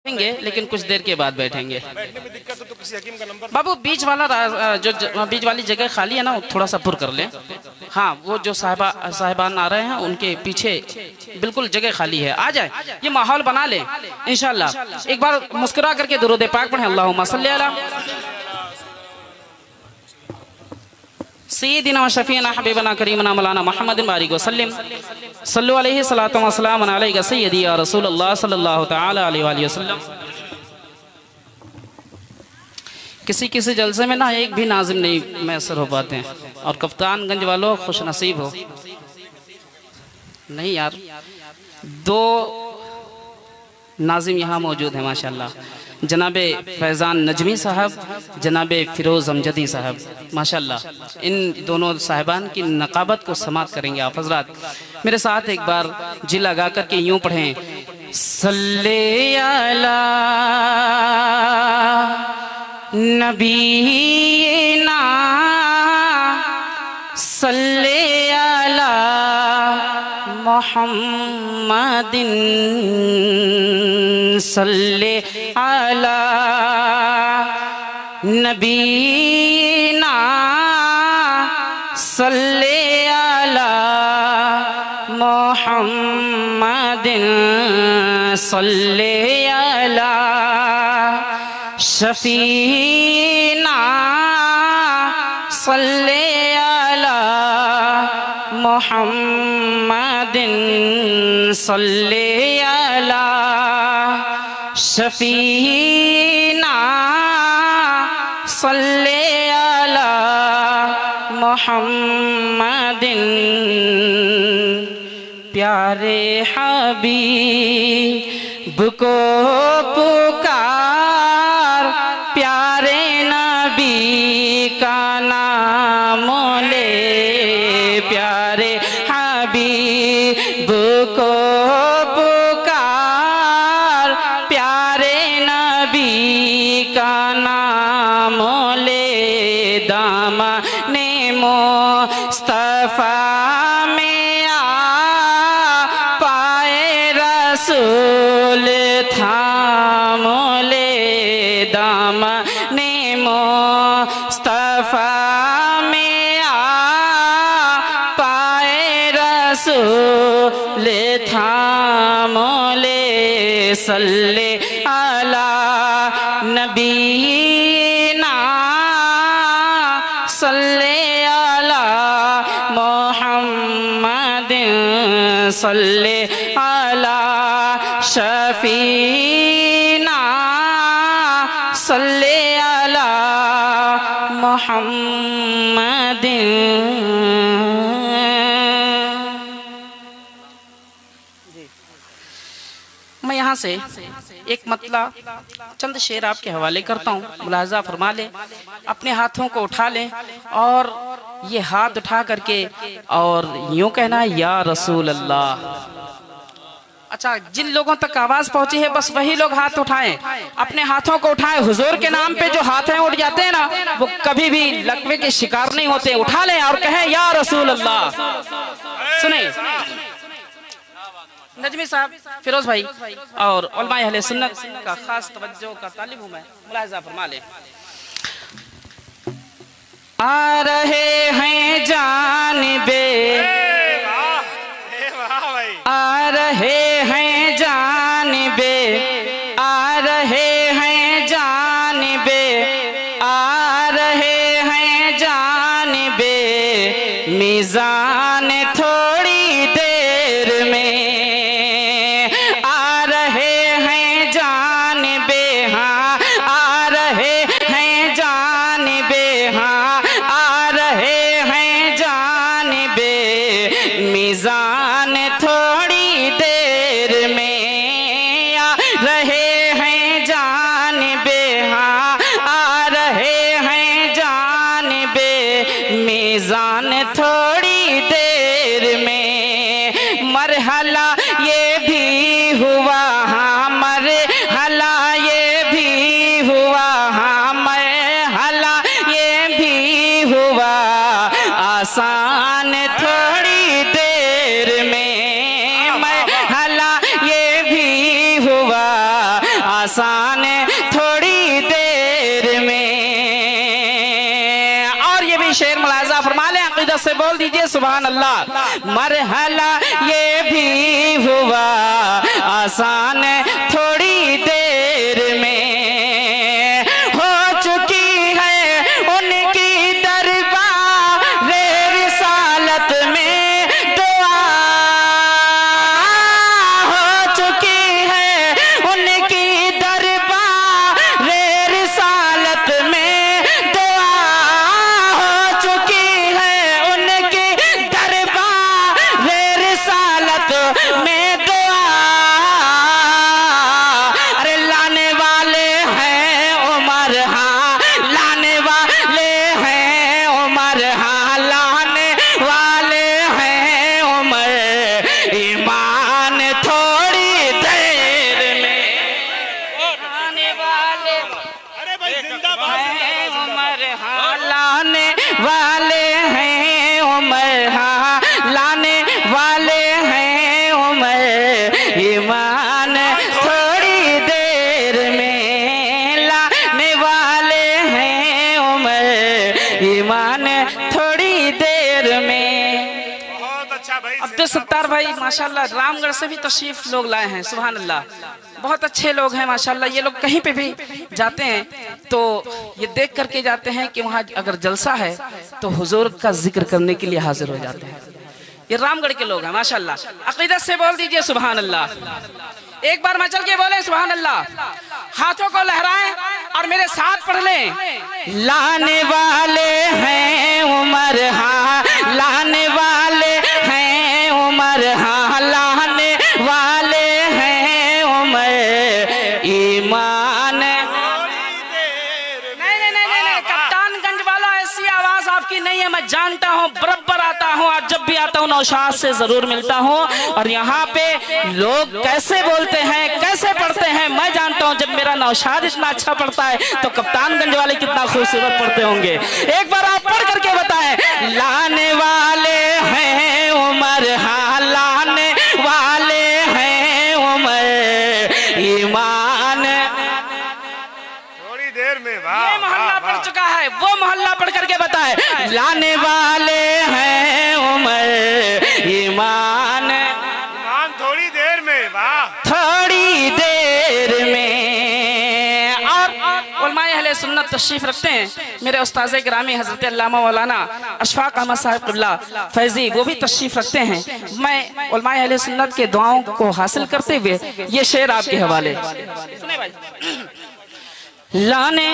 बैठेंगे लेकिन कुछ देर के बाद बैठेंगे। बैठने में दिक्कत हो तो किसी हकीम का नंबर बाबू बीच वाला जो बीच वाली जगह खाली है ना, थोड़ा सा पुर कर लें। हाँ, वो जो साहिबान आ रहे हैं उनके पीछे बिल्कुल जगह खाली है, आ जाए, ये माहौल बना लें इंशाल्लाह। एक बार मुस्कुरा करके दुरूद पाक पढ़ें, अल्लाहुम्मा सल्ली अला सय्यिदिना व शफीना हबीबना करीमना मौलाना मुहम्मदिन बारिक वसल्लम सल्लु अलैहि सलातु व सलामुन अलैका सय्यदी या रसूलुल्लाह सल्लल्लाहु तआला अलैहि वसल्लम। किसी किसी जलसे में ना एक भी नाजिम नहीं मैसर हो पाते हैं, और कप्तानगंज वालों खुश नसीब हो। नहीं यार, दो नाजिम यहाँ मौजूद हैं माशाल्लाह, जनाबे फैज़ान नजमी साहब, जनाबे फिरोज़ अमजदी साहब माशाल्लाह। इन दोनों साहिबान की नकाबत को समात करेंगे आप हजरात। मेरे साथ एक बार जी लगा कर के यूँ पढ़ें, सल्ले अला नबीना सल्ले अला मुहम्मदिन सल्ले अला नबीना सल्ले अला मुहम्मदिन सल्ले अला शफीना सल्ले अला मुहम्मदिन सल्ले अला शफीना सल्ले अला मुहम्मदिन। प्यारे हबीब को पुकार, प्यारे नबी का नाम ले, प्यारे हबीब को पुकार, प्यारे नबी का नाम ले। दामने मुस्तफा में आ पाए रसूल थाम ले, दामने मुस्तफा में आ पाए रसूल थाम ले। सल्ले अला नबीना सल्ले अला मुहम्मदिन सल्ले अला शफीना सल्ले अला मुहम्मदिन। मैं यहाँ से एक मतलब चंद शेर आपके हवाले करता हूँ, मुलाजा फरमा लें, अपने हाथों को उठा लें और ये हाथ उठा करके और यूँ कहना है या रसूल अल्लाह। अच्छा, जिन लोगों तक आवाज पहुंची है बस वही लोग हाथ उठाएं, अपने हाथों को उठाएं। हुजूर के नाम पे जो हाथ हैं उठ जाते हैं ना, वो कभी भी लकवे के शिकार नहीं होते। उठा लें और कहें या रसूल अल्लाह। सुने नजमी साहब, फिरोज भाई और उलमाए अहले सुन्नत का खास तवज्जो का तालिब हूँ मैं, मुलाहिजा फरमा ले। आ रहे हैं जानिबे, आ रहे हैं जानिबे, आ रहे हैं जानिबे, आ रहे हैं जानिबे मीज़ान थोड़ी देर में। आ रहे हैं जानिबे, हाँ आ रहे हैं जानिबे, हाँ आ रहे हैं जानिबे मीज़ान थोड़ी देर में। आ रहे हैं जानिबे, हाँ आ रहे हैं जानिबे मीज़ान थोड़ी आसान थोड़ी देर में। और ये भी शेर मुलाजा फरमा लें, अक़ीदत से बोल दीजिए सुभान अल्लाह। मरहला ये भी हुआ आसान थोड़ी देर में, हो चुकी है उनकी दरबार रिसालत में दुआ, हो चुकी है उनकी दरबार रिसालत में दुआ, हो चुकी है उनकी दरबार रिसालत में दुआ। अरे लाने वाले हैं उमर, हाँ लाने वाले हैं उमर, हाँ लाने वाले हैं उमर, ईमान थोड़ी देर में लाने वाले अरे भाई जिंदाबाद हैं उमर, हाँ लाने वाले हैं उमर, हाँ लाने वाले हैं उमर, ईमान थोड़ी देर में लाने वाले हैं उमर, ईमान थोड़ी देर में। बहुत अच्छा भाई। अब्दुल सत्तार भाई माशाल्लाह रामगढ़ से भी तशरीफ लोग लाए हैं, सुभान अल्लाह, बहुत अच्छे लोग हैं माशाल्लाह। ये लोग कहीं पे भी जाते हैं तो ये देख करके जाते हैं कि वहाँ अगर जलसा है तो हुजूर का जिक्र करने के लिए हाजिर हो जाते हैं। ये रामगढ़ के लोग हैं माशाल्लाह। अक़ीदत से बोल दीजिए सुभान अल्लाह। एक बार मचल के बोले सुभान अल्लाह, हाथों को लहराएं और मेरे साथ पढ़ लें। लाने वाले हैं उमर, हाँ लाने वाले हैं उमर, हाँ लाने वाले हैं उमर, ईमान। नहीं, कप्तानगंज वाला ऐसी आवाज आपकी नहीं है, मैं जानता हूँ, बराबर आता हूँ, आज जब भी आता हूँ नौशाद से जरूर मिलता हूँ। और यहाँ पे लोग कैसे बोलते हैं, कैसे पढ़ते हैं, मैं जानता हूँ। जब मेरा नौशाद इतना अच्छा पढ़ता है तो कप्तानगंज वाले कितना खूबसूरत पढ़ते होंगे। एक बार आप पढ़ करके बताएं। लाने वाले हैं उमर, हाँ लाने वाले हैं उमर, ईमान थोड़ी देर में। वाह ये मोहल्ला पढ़ चुका है, वो मोहल्ला पढ़ करके बताए। लाने वाले हैं उमर, ईमान ईमान थोड़ी देर में। वाह थोड़ी देर में। और उलमाए अहले सुन्नत तशरीफ रखते हैं, मेरे उस्ताज़े गिरामी हज़रत अल्लामा मौलाना अशफाक अहमद साहिब क़िबला फैज़ी, वो भी तशरीफ रखते हैं। मैं उलमाए अहले सुन्नत के दुआओं को हासिल करते हुए ये शेर आपके हवाले सुने भाई। लाने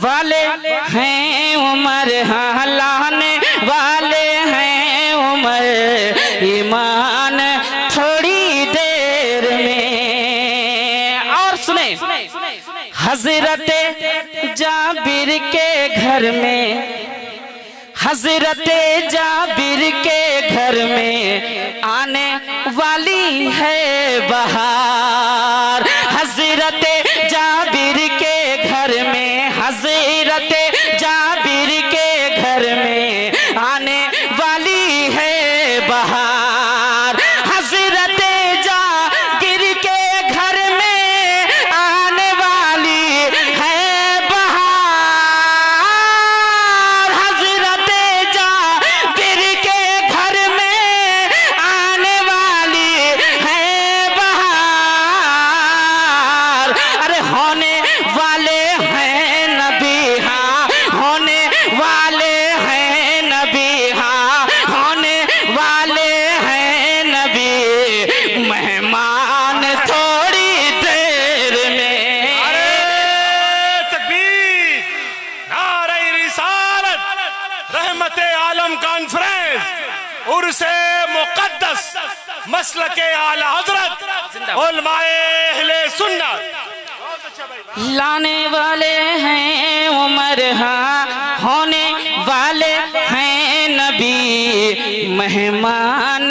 वाले हैं उमर, हाँ लाने वाले हैं उमर, ईमान थोड़ी देर में। और सुने, हजरत जाबिर के घर में, हजरत जाबिर के घर में आने वाली है बहार। हजरत जाबिर के घर में, हजरत जाबिर के घर में आने वाली है बहार। हजरत जाबिर के घर में आने वाली है बहार। हजरत जाबिर के घर में आने वाली है बहार। अरे होने वाले हैं नबी, हाँ होने वाले हैं नबी, हाँ होने वाले हैं नबी, मेहमान थोड़ी देर में। अरे तकबीर, नारे रिसालत, रहमते आलम कॉन्फ्रेंस, उर्से मुक़द्दस, मसलके आला हजरत, उलमाए अहले सुन्नत। लाने वाले हैं उमर, हाँ होने वाले हैं नबी, मेहमान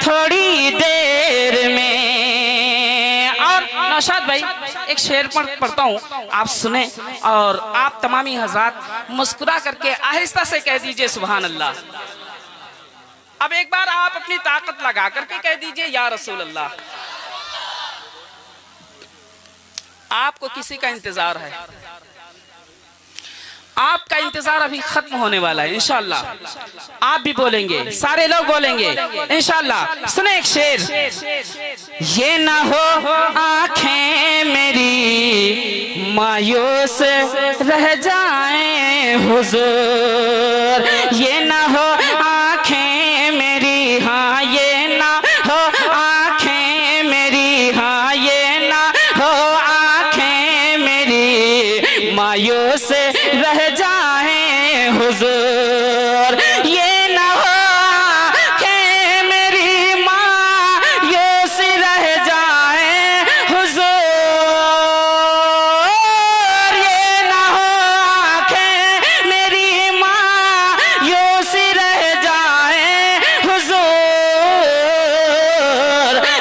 थोड़ी देर में। और नौशाद भाई एक शेर पढ़ता हूँ, आप सुने और आप तमामी हज़रात मुस्कुरा करके आहिस्ता से कह दीजिए सुभान अल्लाह। अब एक बार आप अपनी ताकत लगा करके कह दीजिए या रसूल अल्लाह। आपको किसी का इंतजार है, आपका इंतजार अभी खत्म होने वाला है इंशाअल्लाह। आप भी बोलेंगे, सारे लोग बोलेंगे इंशाअल्लाह। सुने एक शेर, ये ना हो आंखें मेरी मायूस रह जाएं हुजूर, ये ना हो आंखें मेरी, हाँ ये ना हो आंखें मेरी, हाँ ये ना हो आंखें मेरी मायूस रह जाएं हुजूर, ये ना हो आंखें मेरी मायूस रह जाएं हुजूर, ये ना हो आंखें मेरी मायूस रह जाएं हुजूर,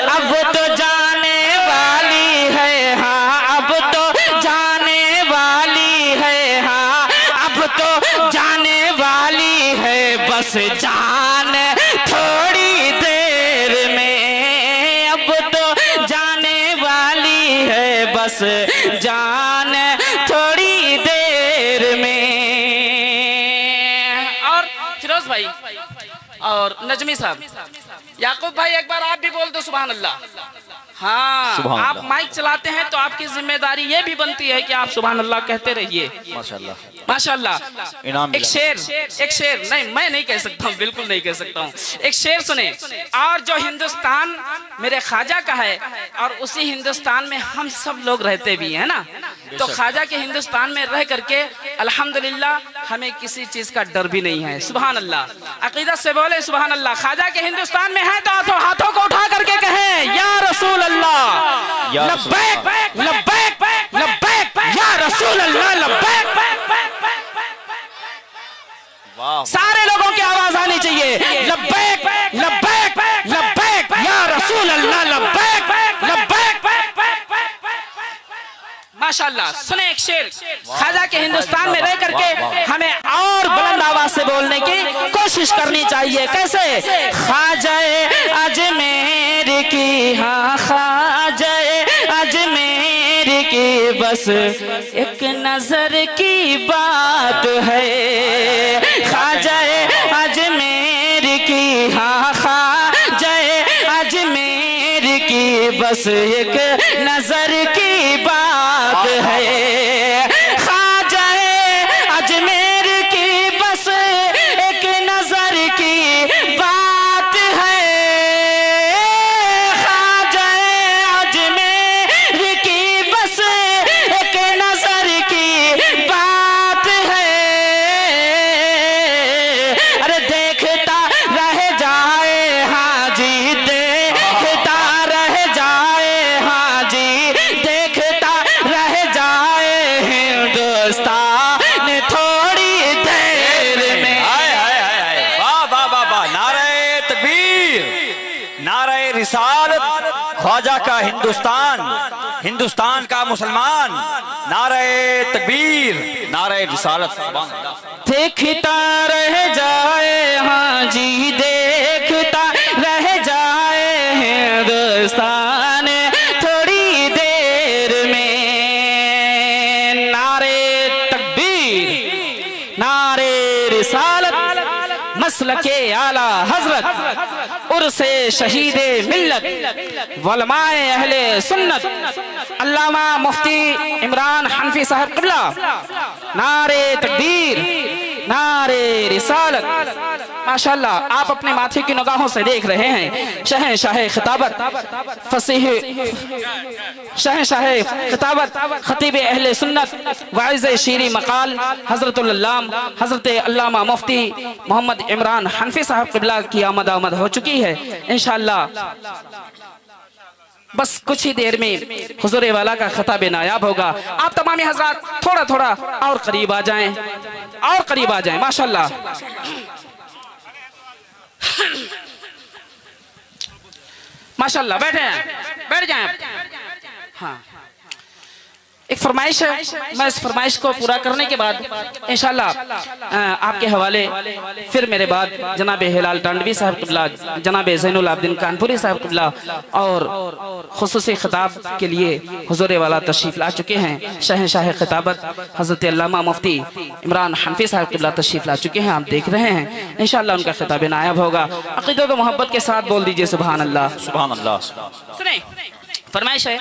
अब तो जाने वाली है, हाँ अब तो जाने वाली है, हाँ अब तो जाने वाली है, बस जान थोड़ी देर में, अब तो जाने वाली है, बस जान थोड़ी देर में। और फिरोज भाई और नजमी साहब, याकूब भाई एक बार आप भी बोल दो सुभान अल्लाह। हाँ, सुभान आप अल्लाह। माइक चलाते हैं तो आपकी जिम्मेदारी ये भी बनती है कि आप सुभान अल्लाह कहते रहिए। माशाल्लाह, माशाल्लाह। इनाम एक शेर नहीं, मैं नहीं कह सकता हूँ, बिल्कुल नहीं कह सकता हूँ। एक शेर सुने, और जो हिंदुस्तान मेरे ख्वाजा का है और उसी हिंदुस्तान में हम सब लोग रहते भी हैं ना, तो ख्वाजा के हिंदुस्तान में रह करके अल्हम्दुलिल्लाह हमें किसी चीज का डर भी नहीं है। सुभान अल्लाह, अकीदत से बोले सुभान अल्लाह। ख्वाजा के हिंदुस्तान में है तो हाथों को उठा करके कहें या रसूल अल्लाह, या रसूल लब्बैक लब्बैक लब्बैक या रसूल अल्लाह, लब्बैक। वाह, सारे लोगों की आवाज आनी चाहिए, लब्बैक लब्बैक लब्बैक या रसूल अल्लाह, लब्बैक लब्बैक। माशाल्लाह। सुने एक शेर, ख्वाजा के हिंदुस्तान में रह करके हमें और बुलंद आवाज से बोलने की कोशिश करनी चाहिए। कैसे? ख्वाजाए अजमेर की, हाँ ख्वाजाए अजमेर की बस एक नजर की बात है, ख्वाजाए अजमेर की, हाँ ख्वाजाए अजमेर की बस एक नजर की बात है, ख्वाजाए अजमेर की बस एक नजर की बात है, ख्वाजाए अजमेर की बस एक नजर की बात है। अरे देखता रह जाए हाजी, देखता रह जाए हाजी, देखता रह जाए हिंदुस्तान थोड़ी देर में। हाय हाय हाय हाय, वाह वाह वाह वाह, नारे तकबीर, नारे रिसालत, ख्वाजा का हिंदुस्तान, हिंदुस्तान का मुसलमान, नारे तकबीर, नारे रिसालत। देखता रह जाए हाजी, देखता रह जाए हिंदुस्तान थोड़ी देर में। नारे तकबीर, नारे रिसालत, मसलके आला हजरत, उर्से शहीदे मिल्लत, वलमाए अहले सुन्नत, अल्लामा मुफ्ती इमरान हनफी साहब क़िबला। नारे तकबीर, नारे रिसालत। माशाल्लाह, आप अपने माथे की निगाहों से देख रहे हैं शहंशाह खिताबत, फसीह शहंशाह खिताबत, खतीब अहले सुन्नत, वाइज़ शीरी मकाल हजरतुल अल्लाम हजरत अल्लामा मुफ्ती मोहम्मद इमरान हनफी साहब क़िबला की आमद हो चुकी है। इंशाअल्लाह बस कुछ ही देर में हुजूर वाला का खिताब नायाब होगा। आप तमामी हजरात थोड़ा थोड़ा और करीब आ जाएं, और करीब आ जाएं। माशाल्लाह, माशाल्लाह, बैठ जाएं। हाँ, एक फरमाइश है, मैं इस फरमाइश को पूरा करने के बाद इंशाल्लाह आपके हवाले फिर मेरे बाद जनाब हिलाल टांडवी साहब क़िबला, जनाब ज़ैनुल आबिदीन कानपुरी साहब क़िबला और खुसूसी खिताब के लिए हुज़ूर वाला तशरीफ़ ला चुके हैं। शहंशाह खिताबत हज़रत अल्लामा मुफ्ती इमरान हनफी साहब क़िबला तशरीफ़ ला चुके हैं, आप देख रहे हैं। इंशाल्लाह उनका खिताब नायाब होगा। अक़ीदत व मोहब्बत के साथ बोल दीजिए सुभान अल्लाह। सुभान अल्लाह। सुने फरमाइश है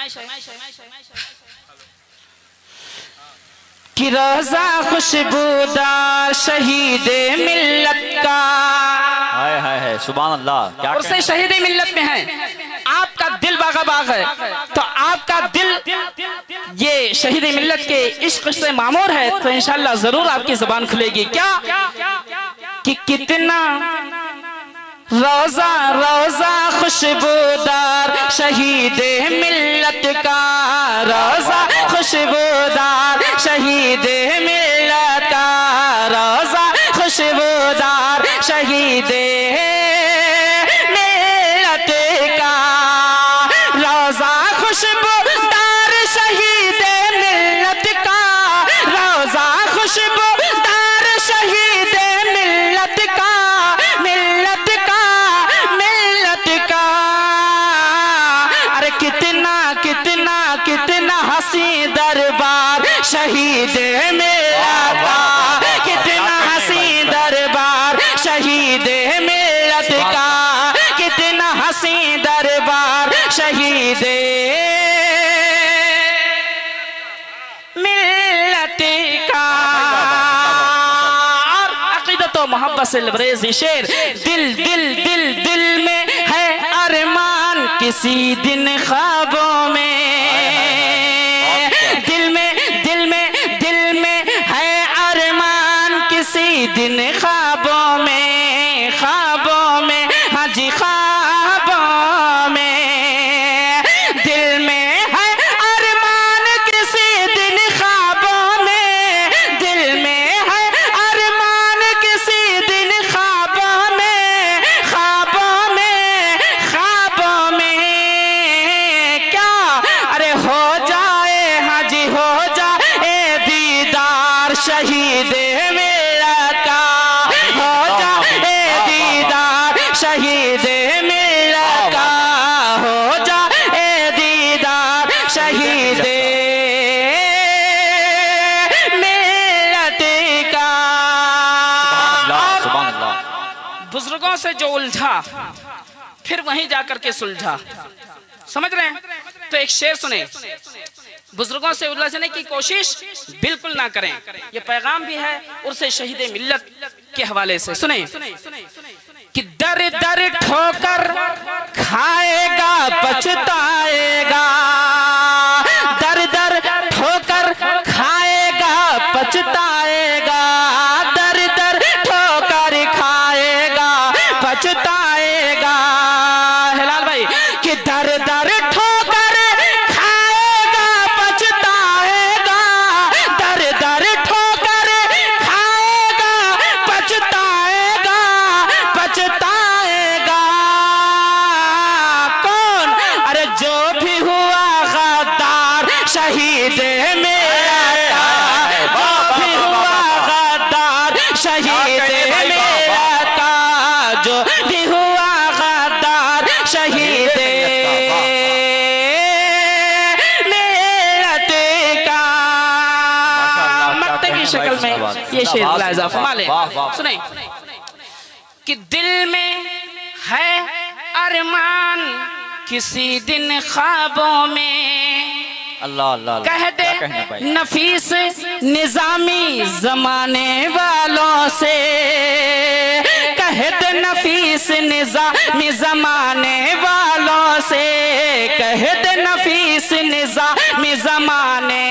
कि रोज़ा खुशबूदार शहीदे मिल्लत का, हाय हाय है, सुभान अल्लाह। क्या और से शहीदे मिल्लत में है, आपका दिल बागा बाग है, तो आपका दिल ये शहीदे मिल्लत के इश्क से मामूर है, तो इंशाल्लाह जरूर आपकी जुबान खुलेगी। क्या कि कितना रोज़ा रोज़ा खुशबूदार शहीदे मिल्लत का, रोज़ा खुशबूदार शहीदे मिल्लत का, रोज़ा खुशबूदार शहीदे मिल्लत का, रोज़ा खुशबूदार शहीदे मिल्लत का, रोज़ा खुशबूदार शहीदे मिल्लत का, मिल्लत का, मिल्लत का। अरे कितना कितना कितना हसी दरबार शहीद मिल्लत का, कितना हसी दरबार शहीद मिल्लत का, कितना हसी दरबार शहीद मिल्लत का। और अक़ीदत व मोहब्बत से लबरेज़ शेर, दिल दिल दिल दिल में है अरमान किसी दिन ख्वाबों में, दिल में दिल में दिल में है अरमान किसी दिन ख्वाबों में, ख्वाबों में, हाँ जी ख्वाबों में, दिल में है अरमान किसी दिन ख्वाबों में, दिल में है अरमान किसी दिन ख्वाबों में, ख्वाबों में, ख्वाबों में। क्या अरे हो जाए, हाँ जी हो जाए दीदार शहीद मिल्लत का, हो जाए दीदार शहीद मिल्लत का, हो जाए दीदार शहीद मिल्लत का। सुभान अल्लाह। बुजुर्गों से जो उलझा फिर वहीं जाकर के सुलझा, समझ रहे हैं? तो एक शेर सुने, बुजुर्गों से उलझने की कोशिश बिल्कुल ना करें, ये पैगाम भी है उनसे शहीद मिल्लत के हवाले से। सुने कि दर दर ठोकर खाएगा पछताएगा, दर दर ठोकर खाएगा पछताएगा, दर दर ठोकर खाएगा पछताएगा। हिलाल भाई कि दर दर ठोकर खाएगा पछताएगा, दर दर ठोकर खाएगा पछताएगा, पछताएगा। कौन? अरे जो भी हुआ गद्दार शहीद मिल्लत का, जो भी हुआ गद्दार शहीद मिल्लत का, जो भी हुआ गद्दार शहीद मिल्लत का। मक्ते की शक्ल में ये शेर मुलाहिज़ा फरमा लें। सुने कि दिल में है अरमान किसी दिन ख्वाबों में, अल्लाह अल्लाह। कह दे नफीस निजामी जमाने वालों से, कह दे नफीस निजामी जमाने वालों से, कह दे नफीस निजामी जमाने